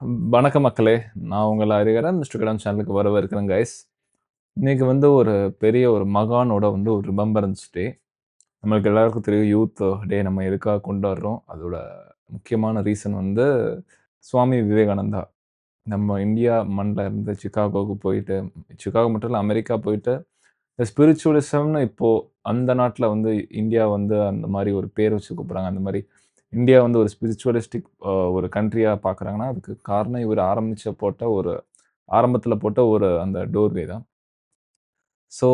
வணக்கம் மக்களே! நான் உங்கள ஹரிஹரன் மிஸ்டர் கலாம் சேனலுக்கு வரவேற்கிறேன் கைஸ். இன்னைக்கு வந்து ஒரு பெரிய ஒரு மகானோட வந்து ஒரு ரிமெம்பரன்ஸ் டே. நம்மளுக்கு எல்லாருக்கும் தெரியும் யூத் டே நம்ம எதுக்காக கொண்டாடுறோம். அதோட முக்கியமான ரீசன் வந்து சுவாமி விவேகானந்தா. நம்ம இந்தியா மண்ல இருந்து சிகாகோவுக்கு போயிட்டு, சிகாகோ மட்டும் இல்ல அமெரிக்கா போயிட்டு, இந்த ஸ்பிரிச்சுவலிசம்னு இப்போ அந்த நாட்ல வந்து இந்தியா வந்து அந்த மாரி ஒரு பேர் வச்சு கூப்பிடுறாங்க. அந்த மாரி இந்தியா வந்து ஒரு ஸ்பிரிச்சுவலிஸ்டிக் ஒரு கண்ட்ரியா பார்க்குறாங்கன்னா, அதுக்கு காரணம் இவரு ஆரம்பத்தில போட்ட ஒரு அந்த டோர்வே தான். ஸோ,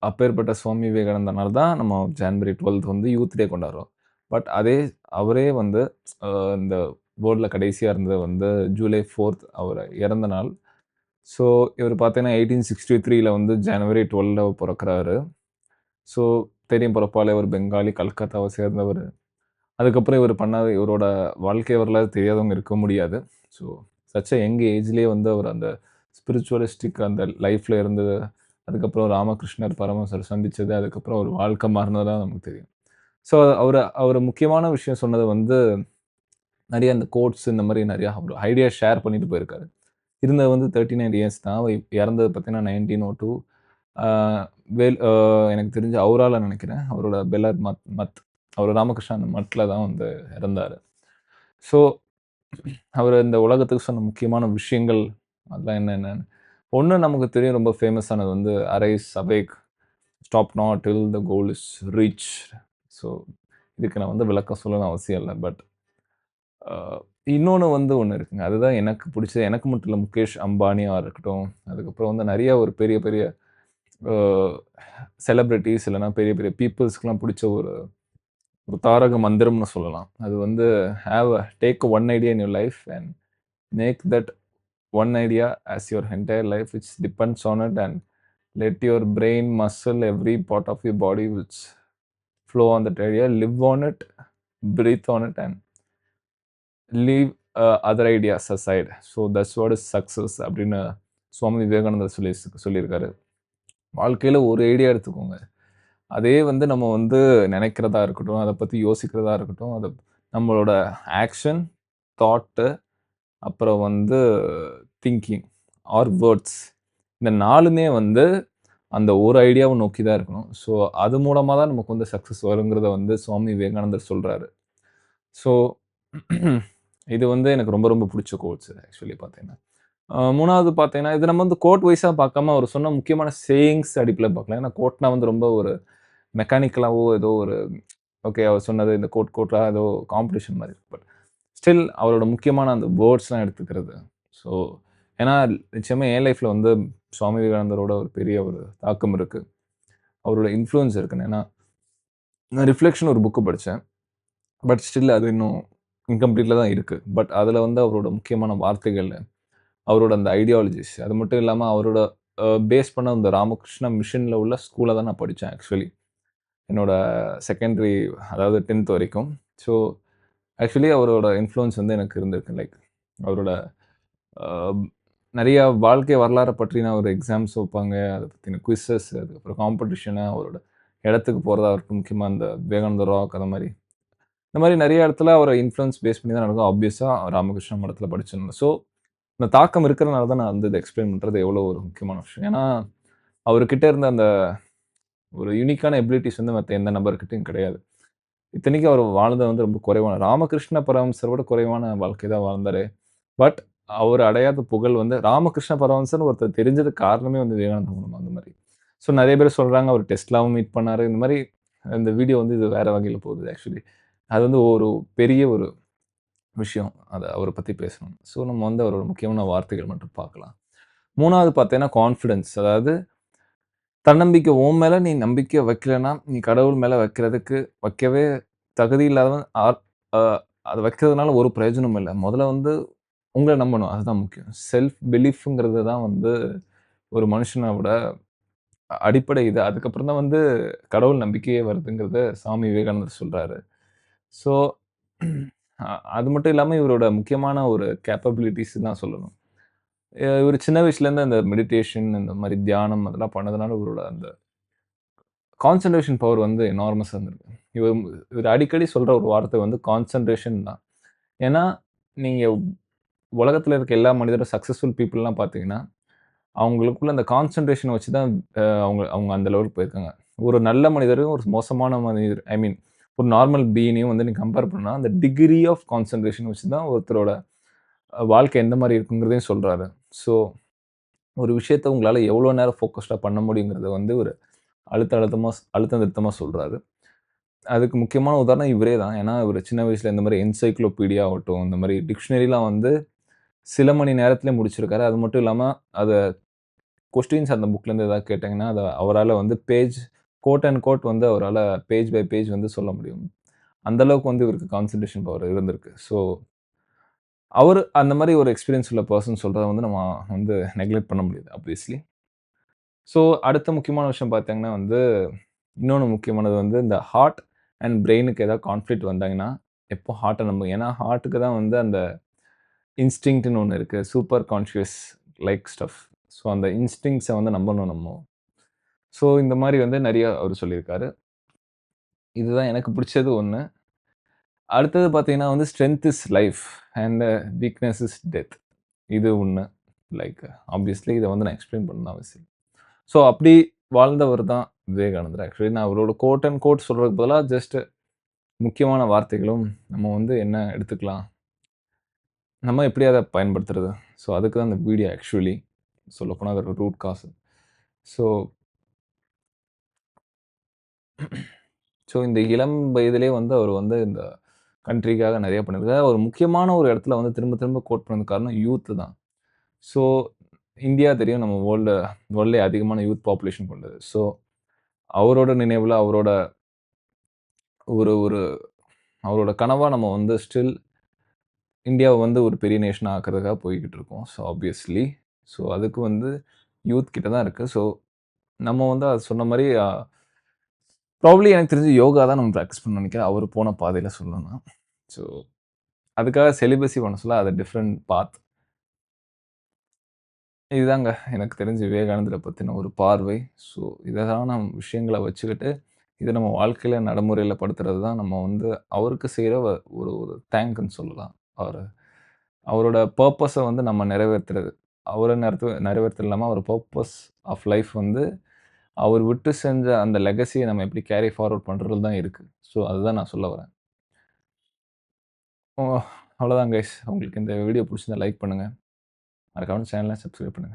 அப்பேற்பட்ட சுவாமி விவேகானந்தனால தான் நம்ம ஜான்வரி 12த் வந்து யூத் டே கொண்டாடுறோம். பட் அவரே வந்து அ இந்த வேர்ல்ட்ல கடைசியா இருந்தது வந்து ஜூலை 4த் அவர் இறந்த நாள். ஸோ, இவரு பார்த்தீங்கன்னா 1863ல வந்து ஜனவரி 12ல பொறக்குறாரு. ஸோ, தெரியும் பொறப்பாலே ஒரு பெங்காலி, கல்கத்தாவ சேர்ந்தவரு. அதுக்கப்புறம் இவரோட வாழ்க்கை வரலாறு தெரியாதவங்க இருக்க முடியாது. ஸோ, சச் எ யங் ஏஜ்லயே வந்து அவர் அந்த ஸ்பிரிச்சுவலிஸ்டிக் அந்த லைஃப்ல இருந்தது. அதுக்கப்புறம் ராமகிருஷ்ணர் பரமஹம்சர் சந்திச்சது. அதுக்கப்புறம் அவர் வாழ்க்கை மாறுனதெல்லாம் நமக்கு தெரியும். ஸோ, அவரு முக்கியமான விஷயம் சொன்னது வந்து நெறைய இந்த கோட்ஸ் இந்த மாரி நெறைய அவரு ஐடியா ஷேர் பண்ணிட்டு போயிருக்காரு. இருந்தது வந்து 39 இயர்ஸ் தான். இறந்தது பார்த்தீங்கன்னா 1902. ஆ வேல் அ எனக்கு தெரிஞ்சு ஹவுரால நெனைக்கிறேன். அவரோட பெலர் மத். அவரு ராமகிருஷ்ணா மட்ல தான் வந்து இறந்தாரு. ஸோ, அவரு இந்த உலகத்துக்கு சொன்ன முக்கியமான விஷயங்கள் அதெல்லாம் என்னென்னன்னு, ஒண்ணு நமக்கு தெரியும் ரொம்ப ஃபேமஸானது வந்து "arise awake, stop not till the goal is reached." So, இதுக்கு நான் வந்து விளக்கம் சொல்லணும்னு அவசியம் இல்ல. பட் அ இன்னொன்னு வந்து ஒண்ணு இருக்குங்க. அதுதான் எனக்கு புடிச்சது. எனக்கு மட்டும் இல்ல முகேஷ் அம்பானியா இருக்கட்டும், அதுக்கப்புறம் வந்து நெறைய ஒரு பெரிய பெரிய அ செலிபிரிட்டீஸ் இல்லன்னா பெரிய பெரிய பீப்பிள்ஸ்க்குலாம் புடிச்ச ஒரு ஒரு தாரக மந்திரம்னு சொல்லலாம். அது வந்து take one idea in your life and make that one idea as your entire life which depends on it, and let your brain muscle every part of your body which flow on that idea, live on it, breathe on it, and leave other ideas aside. So that's what is success அப்படின்னு சுவாமி விவேகானந்தர் சொல்லியிருக்காரு. வாழ்க்கையில ஒரு idea எடுத்துக்கோங்க. அதே வந்து நம்ம வந்து நினைக்கிறதா இருக்கட்டும், அத பத்தி யோசிக்கிறதா இருக்கட்டும், நம்மளோட ஆக்ஷன், தாட் அப்புறம் வந்து திங்கிங் ஆர் வேர்ட்ஸ் இந்த 4மே வந்து அந்த ஒரு ஐடியாவ நோக்கி தான் இருக்கணும். ஸோ, அது மூலமா தான் நமக்கு வந்து சக்சஸ் வருங்கிறத வந்து சுவாமி விவேகானந்தர் சொல்றாரு. ஸோ, இது வந்து எனக்கு ரொம்ப ரொம்ப புடிச்ச கோட்ஸ் ஆக்சுவலி பார்த்தீங்கன்னா. 3வது பார்த்தீங்கன்னா, இது நம்ம வந்து கோட் வைஸா பார்க்காம அவர் சொன்ன முக்கியமான சேயிங்ஸ் அடிப்படையில பார்க்கலாம். ஏன்னா கோட்னா வந்து ரொம்ப ஒரு மெக்கானிக்கலாவோ ஏதோ ஒரு ஓகே அவர் சொன்னது இந்த கோட்டா ஏதோ காம்படிஷன் மாரி. பட் ஸ்டில் அவரோட முக்கியமான அந்த வேர்ட்ஸ்லாம் எடுத்துக்கிறது. ஸோ, ஏன்னா நிச்சயமா என் லைஃப்ல வந்து சுவாமி விவேகானந்தரோட ஒரு பெரிய ஒரு தாக்கம் இருக்கு. அவரோட இன்ஃப்ளூயன்ஸ் இருக்குன்னு. ஏன்னா, நான் ரிஃப்ளெக்ஷன் ஒரு புக் படிச்சேன். பட் ஸ்டில் அது இன்னும் இன்கம்ப்ளீட்ல தான் இருக்கு. பட் அதுல வந்து அவரோட முக்கியமான வார்த்தைகள், அவரோட அந்த ஐடியாலஜிஸ் அது மட்டும் இல்லாம அவரோட பேஸ் பண்ண அந்த ராமகிருஷ்ணா மிஷன்ல உள்ள ஸ்கூல்ல தான் நான் படிச்சேன் ஆக்சுவலி. என்னோட செகண்டரி அதாவது 10த் வரைக்கும். ஸோ, ஆக்சுவலி அவரோட இன்ஃப்ளூயன்ஸ் வந்து எனக்கு இருந்திருக்கு. லைக் அவரோட அ நெறைய வாழ்க்கை வரலாற பற்றின ஒரு எக்ஸாம்ஸ் வைப்பாங்க. அத பத்தின குயிஸஸ் அதுக்கப்புறம் காம்படிஷனு அவரோட இடத்துக்கு போறதா இருக்கட்டும், முக்கியமா இந்த விவேகானந்தர் ராக் அந்த மாரி. இந்த மாரி நெறைய இடத்துல அவர இன்ஃப்ளூயன்ஸ் பேஸ் பண்ணி தான் நடக்கும். ஆப்வியஸா ராமகிருஷ்ணா மடத்துல படிச்சிருந்தேன். ஸோ, இந்த தாக்கம் இருக்கிறனால தான் நான் வந்து இத எக்ஸ்பிளைன் பண்றது எவ்வளோ ஒரு முக்கியமான விஷயம். ஏன்னா, அவர்கிட்ட இருந்த அந்த ஒரு யூனிக்கான எபிலிட்டீஸ் வந்து மத்த எந்த நபர்கிட்டயும் கிடையாது. இத்தனைக்கும் அவர் வாழ்ந்தது வந்து ரொம்ப குறைவான ராமகிருஷ்ண பரமஹம்சர விட குறைவான வாழ்க்கை தான் வாழ்ந்தாரு. பட் அவர் அடையாத புகழ் வந்து ராமகிருஷ்ண பரமஹம்சர்ன்னு ஒருத்தர் தெரிஞ்சதுக்கு காரணமே வந்து விவேகானந்தர் மூலமா அந்த மாரி. ஸோ நெறைய பேர் சொல்றாங்க அவர் டெஸ்லாவும் மீட் பண்ணாரு. இந்த மாரி இந்த வீடியோ வந்து இது வேற வகையில போகுது ஆக்சுவலி. அது வந்து ஒரு பெரிய ஒரு விஷயம். அத அவர பத்தி பேசணும். ஸோ நம்ம வந்து அவரோட முக்கியமான வார்த்தைகள் மட்டும் பார்க்கலாம். 3வது பார்த்தீங்கன்னா கான்ஃபிடன்ஸ். அதாவது தன்னம்பிக்கை உன் மேல நீ நம்பிக்கை வைக்கலன்னா, நீ கடவுள் மேல வைக்கவே தகுதி இல்லாதவன் அ அத வைக்கிறதுனால ஒரு பிரயோஜனமும் இல்ல. முதல்ல வந்து உங்கள நம்பணும். அதுதான் முக்கியம். செல்ஃப் பிலீஃப்ங்கிறது தான் வந்து ஒரு மனுஷனோட அடிப்படை இது. அதுக்கப்புறம் தான் வந்து கடவுள் நம்பிக்கையே வருதுங்கிறத சாமி விவேகானந்தர் சொல்றாரு. ஸோ அது மட்டும் இல்லாம இவரோட முக்கியமான ஒரு கேப்பபிலிட்டீஸ் தான் சொல்லணும். இவரு சின்ன வயசுலேருந்து அந்த மெடிடேஷன் இந்த மாரி தியானம் அதெல்லாம் பண்ணதுனால இவரோட அந்த கான்சன்ட்ரேஷன் பவர் வந்து எனார்மஸா இருந்திருக்கு. இவரு அடிக்கடி சொல்ற ஒரு வார்த்தை வந்து கான்சன்ட்ரேஷன் தான். ஏன்னா, நீங்க உலகத்துல இருக்க எல்லா மனிதரும் சக்சஸ்ஃபுல் பீப்பிள்லாம் பார்த்தீங்கன்னா, அவங்களுக்குள்ள அந்த கான்சன்ட்ரேஷன வச்சு தான் அவங்க அவங்க அந்த லெவலுக்கு போயிருக்காங்க. ஒரு நல்ல மனிதரும், ஒரு மோசமான மனிதர் ஐ மீன் ஒரு நார்மல் பீயிங்கையும் வந்து நீங்க கம்பேர் பண்ணா, அந்த டிகிரி ஆஃப் கான்சன்ட்ரேஷன் வச்சு தான் ஒருத்தரோட வாழ்க்கை எந்த மாரி இருக்குங்கிறதையும் சொல்றாரு. ஸோ, ஒரு விஷயத்த உங்களால எவ்வளோ நேரம் ஃபோகஸ்டா பண்ண முடியுங்கிறத வந்து ஒரு அழுத்தம் திருத்தமா சொல்றாரு. அதுக்கு முக்கியமான உதாரணம் இவரே தான். ஏன்னா, இவரு சின்ன வயசுல இந்த மாரி என்சைக்ளோபீடியா ஆகட்டும், இந்த மாரி டிக்ஷனரிலாம் வந்து சில மணி நேரத்திலே முடிச்சிருக்காரு. அது மட்டும் இல்லாம, அத கொஸ்டின்ஸ் அந்த புக்லேருந்து ஏதாவது கேட்டீங்கன்னா, அத அவரால வந்து கோட் அண்ட் கோட் வந்து அவரால பேஜ் பை பேஜ் வந்து சொல்ல முடியும். அந்த அளவுக்கு வந்து இவருக்கு கான்சன்ட்ரேஷன் பவர் இருந்திருக்கு. ஸோ, அவரு அந்த மாரி ஒரு எக்ஸ்பீரியன்ஸ் உள்ள பெர்சன் சொல்றத வந்து நம்ம வந்து நெக்லெக்ட் பண்ண முடியாது ஆப்வியஸ்லி. ஸோ, அடுத்த முக்கியமான விஷயம் பார்த்தீங்கன்னா வந்து, இன்னொன்னு முக்கியமானது வந்து இந்த ஹார்ட் அண்ட் பிரெயினுக்கு ஏதாவது கான்ஃப்ளிக்ட் வந்தாங்கன்னா, எப்போ ஹார்ட்ட நம்புங்க. ஏன்னா, ஹார்ட்டுக்கு தான் வந்து அந்த இன்ஸ்டிங்க்ட்ன்னு ஒண்ணு இருக்கு. Super conscious like stuff. So, அந்த இன்ஸ்டிங்க்ட்ஸ வந்து நம்பணும் நம்ம. ஸோ, இந்த மாரி வந்து நெறைய அவரு சொல்லியிருக்காரு. இதுதான் எனக்கு பிடிச்சது ஒண்ணு. அடுத்தது பார்த்தீங்கன்னா வந்து strength is life and weakness is death. இது ஒண்ணு. லைக் ஆப்வியஸ்லி இத வந்து நான் எக்ஸ்ப்ளைன் பண்ணணும்னு அவசியம். ஸோ, அப்படி வாழ்ந்தவர் தான் விவேகானந்தர். ஆக்சுவலி நான் அவரோட கோட் அண்ட் கோட் சொல்றதுக்கு பதிலா ஜஸ்ட் முக்கியமான வார்த்தைகளும் நம்ம வந்து என்ன எடுத்துக்கலாம்? நம்ம எப்படி அத பயன்படுத்துறது? ஸோ, அதுக்கு தான் இந்த வீடியோ ஆக்சுவலி. சொல்லப்போனா அதோட ரூட் காஸ். ஸோ ஸோ இந்த இளம் வயதிலேயே வந்து அவர் வந்து இந்த கண்ட்ரிக்காக நெறைய பண்ணியிருக்காரு. ஒரு முக்கியமான ஒரு இடத்துல வந்து திரும்ப திரும்ப கோட் பண்ணதுக்கு காரணம் யூத் தான். ஸோ இந்தியா தெரியும் நம்ம வேர்ல்ட்லயே அதிகமான யூத் பாப்புலேஷன் கொண்டது. ஸோ அவரோட நினைவுல அவரோட ஒரு ஒரு அவரோட கனவா நம்ம வந்து ஸ்டில் இந்தியாவ வந்து ஒரு பெரிய நேஷனா ஆக்குறதுக்காக போய்க்கிட்டு இருக்கோம். So obviously. ஸோ அதுக்கு வந்து யூத் கிட்ட தான் இருக்கு. ஸோ நம்ம வந்து அது சொன்ன மாரி ப்ராபப்ளி எனக்கு தெரிஞ்சு யோகா தான் நம்ம பிராக்டிஸ் பண்ணணும்னு நெனைக்கிறேன். அவரு போன பாதையில சொல்லணும்னா. ஸோ அதுக்காக செலிபஸி பண்ண சொல்ல அது டிஃபரண்ட் பாத். இதுதாங்க எனக்கு தெரிஞ்சு விவேகானந்தர பத்தின ஒரு பார்வை. ஸோ இததான விஷயங்கள வச்சுக்கிட்டு, இத நம்ம வாழ்க்கையில நடைமுறையில படுத்துறது தான் நம்ம வந்து அவருக்கு செய்ற ஒரு ஒரு தேங்க்ன்னு சொல்லலாம். அவரு அவரோட பர்ப்பஸ வந்து நம்ம நிறைவேத்துறது. அவர நிறைவேத்துறது இல்லாம அவர் பர்ப்பஸ் ஆஃப் லைஃப் வந்து அவர் விட்டு செஞ்ச அந்த லெகசிய நம்ம எப்படி கேரி ஃபார்வர்ட் பண்றதுல தான் இருக்கு. ஸோ அதுதான் நான் சொல்ல வரேன். ஓ அவ்வளோதான் கைஸ். உங்களுக்கு இந்த வீடியோ புடிச்சிருந்தா லைக் பண்ணுங்க. மறக்காம சேனல சப்ஸ்கிரைப் பண்ணுங்க.